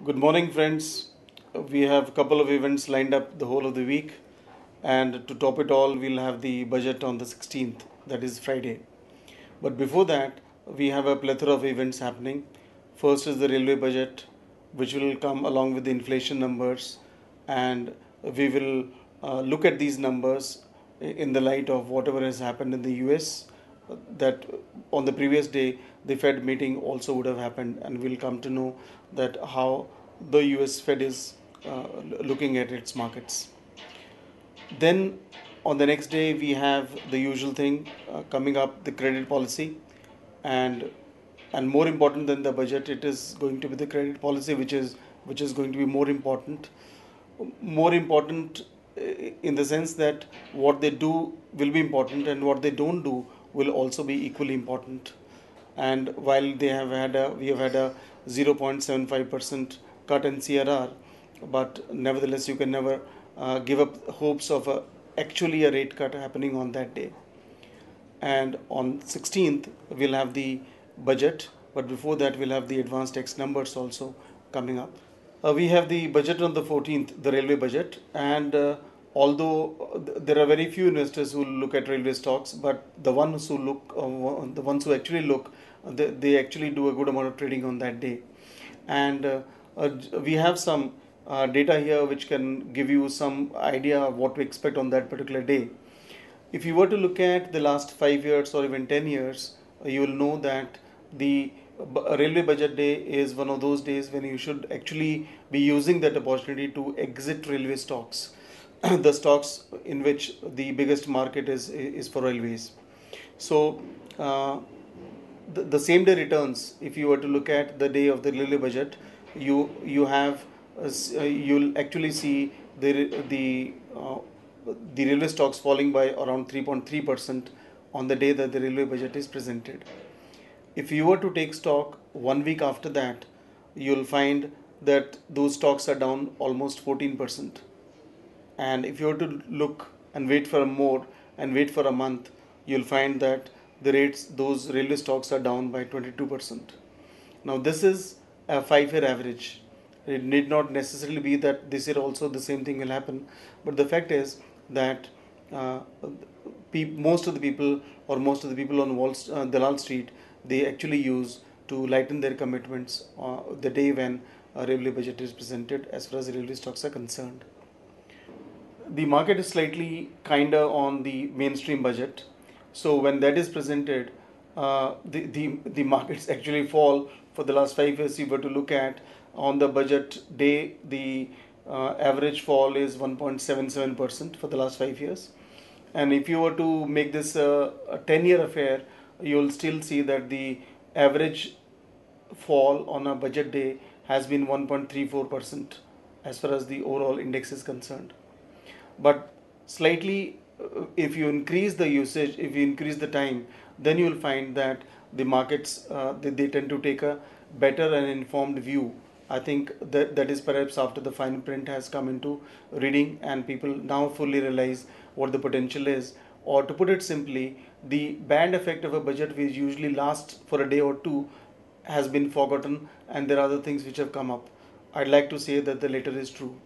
Good morning, friends. We have a couple of events lined up the whole of the week, and to top it all, we'll have the budget on the 16th, that is Friday. But before that, we have a plethora of events happening. First is the railway budget, which will come along with the inflation numbers, and we will look at these numbers in the light of whatever has happened in the US. That on the previous day, the Fed meeting also would have happened, and we'll come to know that how the US Fed is looking at its markets. Then on the next day, we have the usual thing coming up, the credit policy, and more important than the budget, it is going to be the credit policy, which is going to be more important in the sense that what they do will be important and what they don't do will also be equally important. And while we have had a 0.75% cut in CRR, but nevertheless you can never give up hopes of actually a rate cut happening on that day. And on 16th we'll have the budget, but before that we'll have the advanced tax numbers also coming up. We have the budget on the 14th, the railway budget, and although there are very few investors who look at railway stocks, but the ones who actually look, they actually do a good amount of trading on that day. And we have some data here which can give you some idea of what to expect on that particular day. If you were to look at the last 5 years or even 10 years, you will know that the railway budget day is one of those days when you should actually be using that opportunity to exit railway stocks, the stocks in which the biggest market is for railways. So, the same day returns, if you were to look at the day of the railway budget, you'll actually see the railway stocks falling by around 3.3% on the day that the railway budget is presented. If you were to take stock 1 week after that, you'll find that those stocks are down almost 14%. And if you were to look and wait for more and wait for a month, you'll find that those railway stocks are down by 22%. Now, this is a 5 year average. It need not necessarily be that this year also the same thing will happen, but the fact is that uh, most of the people on Dalal Street, they actually use to lighten their commitments the day when a railway budget is presented as far as the railway stocks are concerned. The market is slightly kinder on the mainstream budget. So when that is presented, the markets actually fall for the last 5 years. You were to look at on the budget day, the average fall is 1.77% for the last 5 years. And if you were to make this a 10-year affair, you'll still see that the average fall on a budget day has been 1.34% as far as the overall index is concerned. But slightly, if you increase the usage, if you increase the time, then you will find that the markets they tend to take a better and informed view. I think that is perhaps after the fine print has come into reading and people now fully realize what the potential is. Or to put it simply, the band effect of a budget which usually lasts for a day or two has been forgotten, and there are other things which have come up. I'd like to say that the latter is true.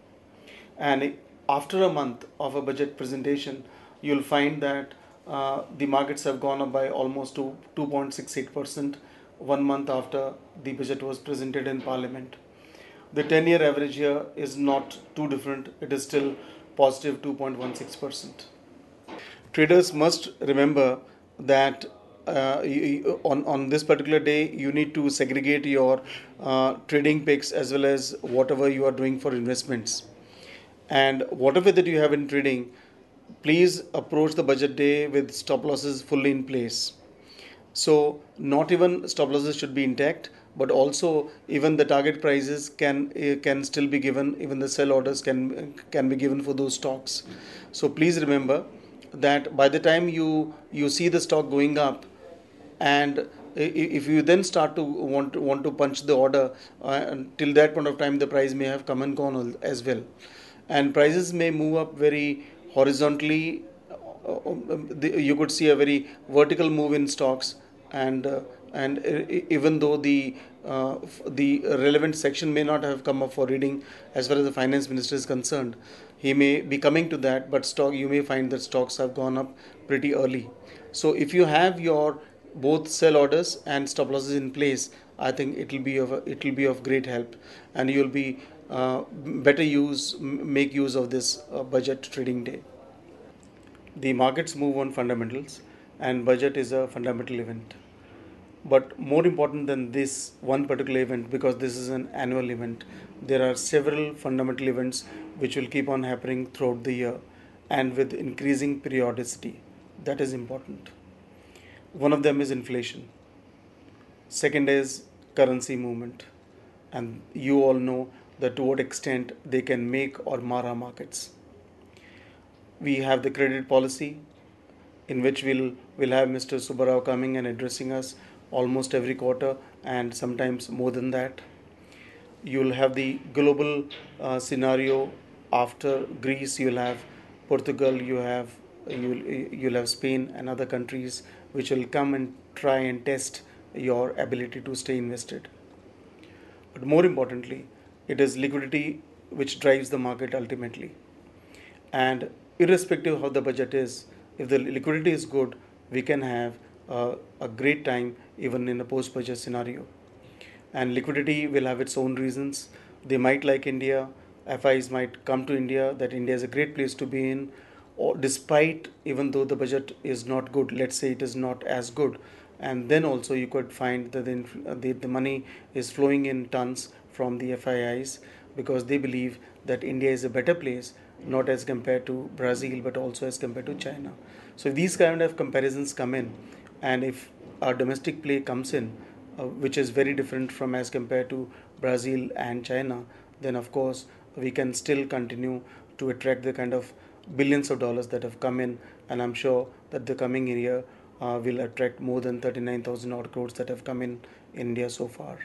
And after a month of a budget presentation, you'll find that the markets have gone up by almost to 2.68% 1 month after the budget was presented in Parliament. The 10-year average here is not too different, it is still positive 2.16%. Traders must remember that on this particular day you need to segregate your trading picks as well as whatever you are doing for investments. And whatever that you have in trading, please approach the budget day with stop losses fully in place. So not even stop losses should be intact, but also even the target prices can still be given. Even the sell orders can be given for those stocks. So please remember that by the time you see the stock going up, and if you then start to want to punch the order, till that point of time the price may have come and gone as well, and prices may move up very horizontally. You could see a very vertical move in stocks, and and even though the relevant section may not have come up for reading as far as the finance minister is concerned, he may be coming to that, but stock, you may find that stocks have gone up pretty early. So if you have your both sell orders and stop losses in place, I think it will be of great help, and you'll be better make use of this budget trading day. The markets move on fundamentals, and budget is a fundamental event. But more important than this one particular event, because this is an annual event, there are several fundamental events which will keep on happening throughout the year and with increasing periodicity. That is important. One of them is inflation. Second is currency movement. And you all know that to what extent they can make or mar our markets. We have the credit policy, in which we'll have Mr. Subbarao coming and addressing us almost every quarter, and sometimes more than that. You'll have the global scenario. After Greece, you'll have Portugal, you'll have Spain and other countries which will come and try and test your ability to stay invested. But more importantly, it is liquidity which drives the market ultimately. And irrespective of how the budget is, if the liquidity is good, we can have a great time even in a post budget scenario. And liquidity will have its own reasons. They might like India, FIs might come to India, that India is a great place to be in, or despite, even though the budget is not good, let's say it is not as good, and then also you could find that the money is flowing in tons from the FIIs, because they believe that India is a better place, not as compared to Brazil but also as compared to China. So if these kind of comparisons come in, and if our domestic play comes in, which is very different from as compared to Brazil and China, then of course we can still continue to attract the kind of billions of dollars that have come in, and I'm sure that the coming year will attract more than 39,000 odd crores that have come in India so far.